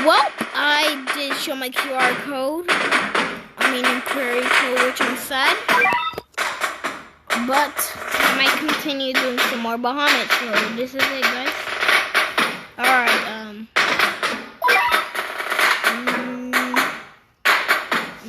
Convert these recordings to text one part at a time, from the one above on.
Well, I did show my QR code. Query code, which I'm sad. But I might continue doing some more Bahamut. So this is it, guys. Alright,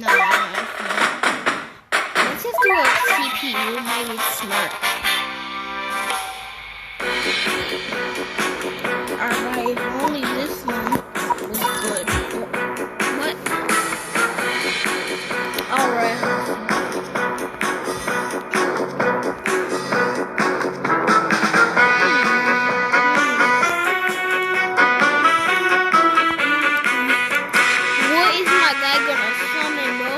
no. Let's just do a CPU. Maybe it's smart. Alright, only this one was good. What? Alright. What is my guy gonna summon, bro?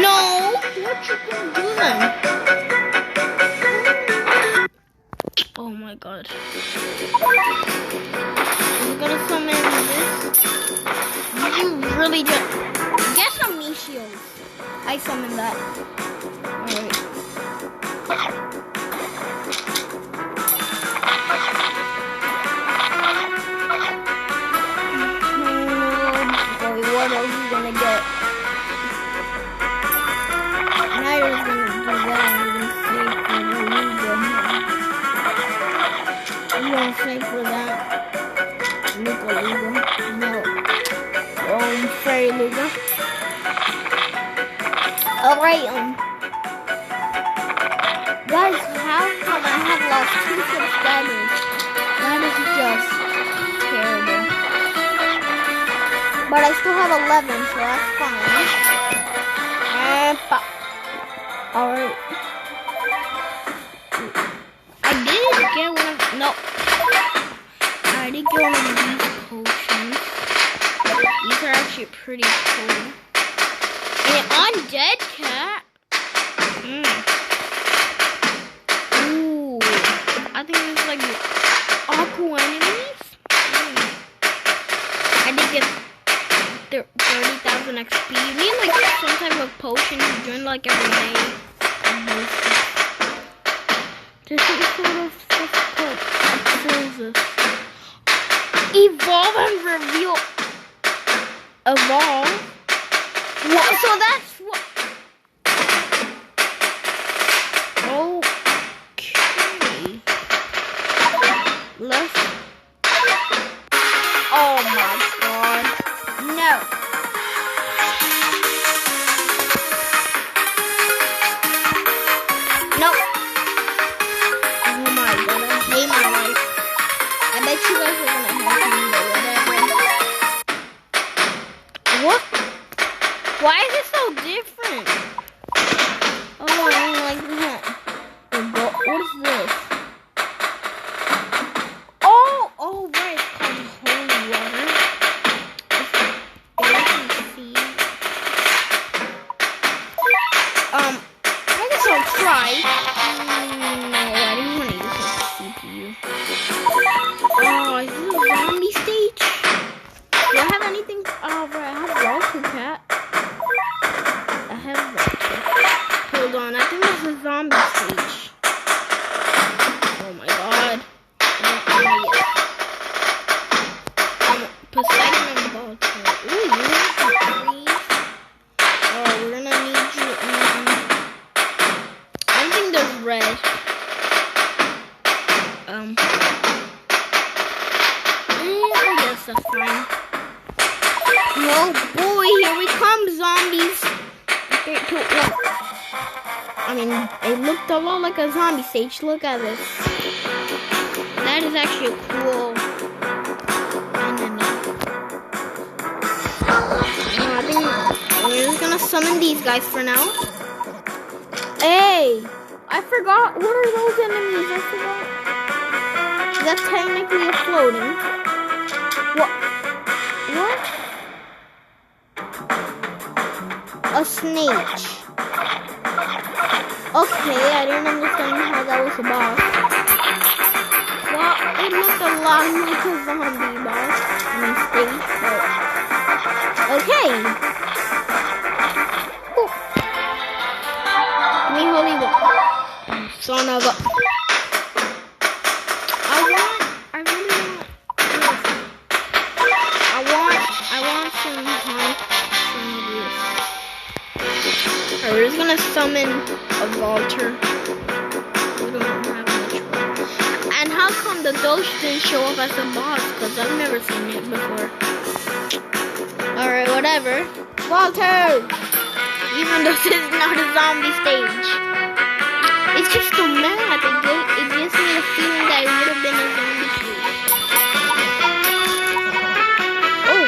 No! What you gonna do then? Oh my god. You're gonna summon this? You really just get some Mishios. I summoned that. Alright. What are you gonna get? Now you're gonna do that and you're gonna save for the Luga. You gonna save for that? Luga. No. Fairy Luga. Alright, guys, how come I have lost 2 subscribers? That is just terrible. But I still have 11, so that's fine. Alright. I did get one of... No. I did get one of these potions. These are actually pretty cool. And undead cat. Ooh. I think it's like aqua enemies. I did get 30,000 XP. You need like some type of potion to join like every day. There's some sort of stuff called evolve and reveal. Evolve? What? So that's what? Okay. Let's. Oh my god. No. Nope. Oh my god, I hate my life. I bet you guys are gonna hate me, but whatever. What? Why is it so different? Oh, I don't like that. What is this? Oh, right. It's called holy water. I guess I'll try. No, I didn't want to use the CPU. Oh, is this a zombie stage? Do I have anything? Oh, right, I have Roku Cat. I have Roku. Hold on, I think this is a zombie stage. Oh my god. Poseidon and Baltimore. Ooh, you need some trees. Oh, we're gonna need you. I don't think there's red. I guess that's fine. Oh boy, here we come, zombies. 3, 2, 1. It looked a lot like a zombie stage. Look at this. That is actually a cool enemy. I think we're just gonna summon these guys for now. Hey, I forgot. What are those enemies? I forgot. That's technically a floating. What? A snake. Okay, I didn't understand how that was a boss. Well, it looked a lot like a zombie boss. Stage, but... Okay. Ooh. Give me holy water. Son of a... just summon a Walter. We don't have much room. And how come the ghost didn't show up as a boss? Because I've never seen it before. Alright, whatever. Walter! Even though this is not a zombie stage. It's just so mad. It gives me the feeling that it would have been a zombie stage. Oh,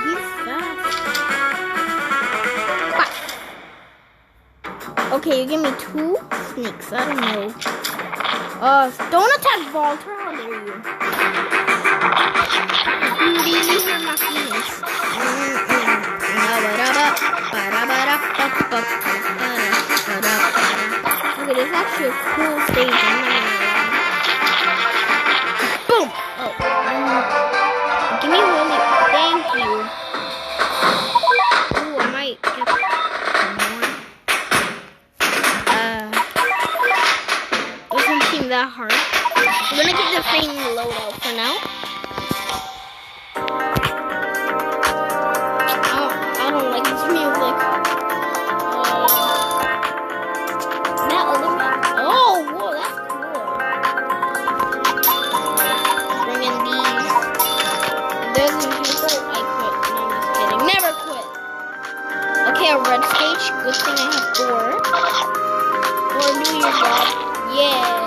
he's fast. Okay, you give me 2 snakes. I don't know. Don't attack Walter. How dare you? These are my feelings. Okay, this is actually a cool stage. Boom! Oh, give me Willy. Thank you. Ooh, I might get some more. Doesn't seem that hard. I'm gonna keep the thing low for now. I don't like this music. That other one. Oh, whoa, that's cool. Bring in these. There's a super. I quit. No, I'm just kidding. Never quit. Okay, a red stage. Good thing I have 4. Or New Year's Eve. Yeah.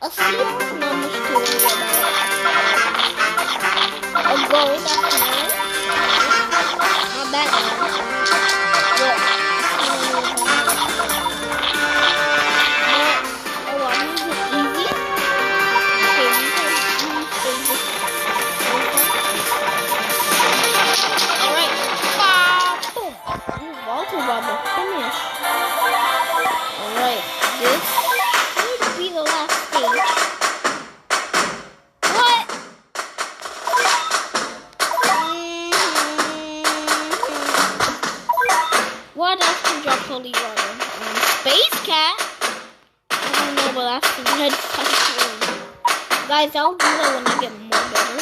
A seed, not much to worry about. A gold, that's nice. Not that nice. But, oh, I'm gonna do easy. Okay, we can save this. Alright. Boom. Ooh, Walter Bobble. Finish. Alright, this needs to be the last stage. What? What else can drop holy water? Space cat? I don't know, but that's the red type. Guys, I'll do that when I get more better.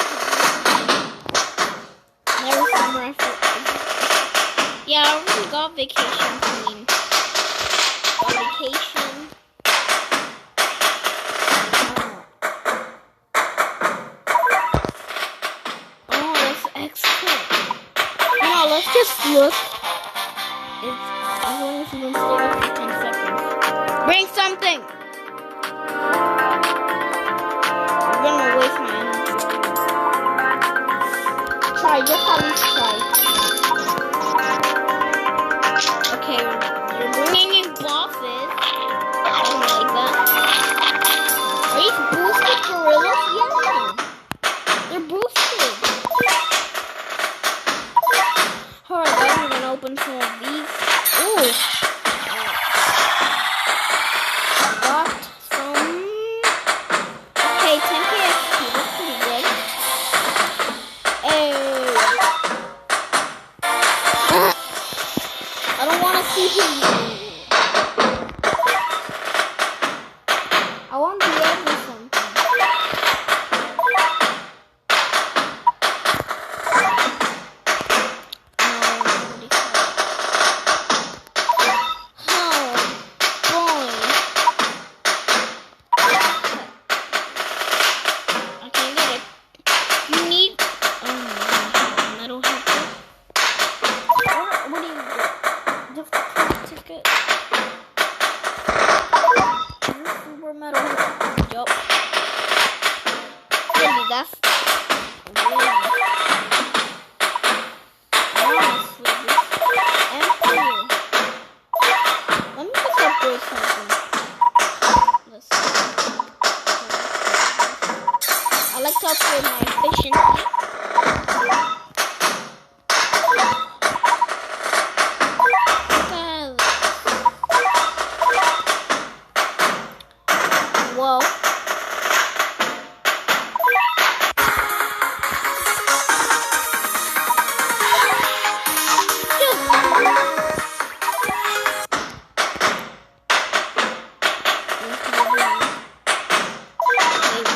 Never summer after. Yeah, I already got vacation queen. Got vacation. Oh, that's excellent. Now let's just look. As long as you don't stay there for 10 seconds. Bring something! I'm gonna waste my energy. Try, just at least try. Okay, you're bringing in bosses. I don't like that. Are these boosted gorillas? Yeah. They're boosted. Alright guys, we're gonna open some of these. Ooh. Got some. Okay, 10k XP. That's pretty good. Hey. I don't want to see him. I want to be able to something. I like to upgrade my efficiency. Whoa.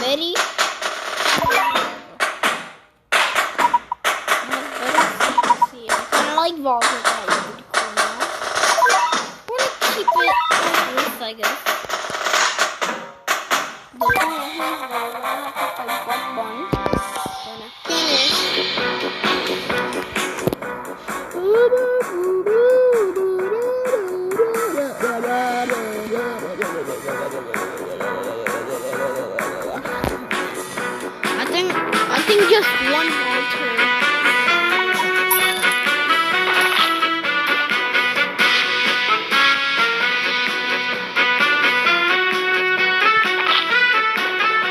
Ready? I guess. The one I have to fight Bugs Bunny. When I finish. I think just one more turn.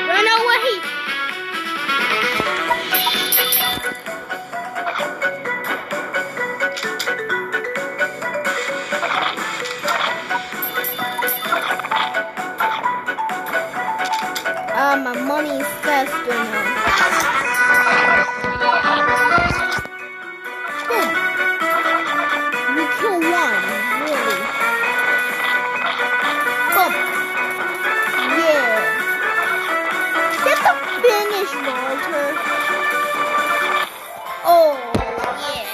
Run away! My money is faster now. Boom! We kill one, really. Boom! Yeah! Get the finish, Walter! Oh, yeah!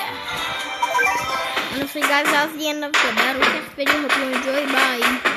Honestly, guys, that's the end of the Battle Test video. Hope you enjoyed. Bye!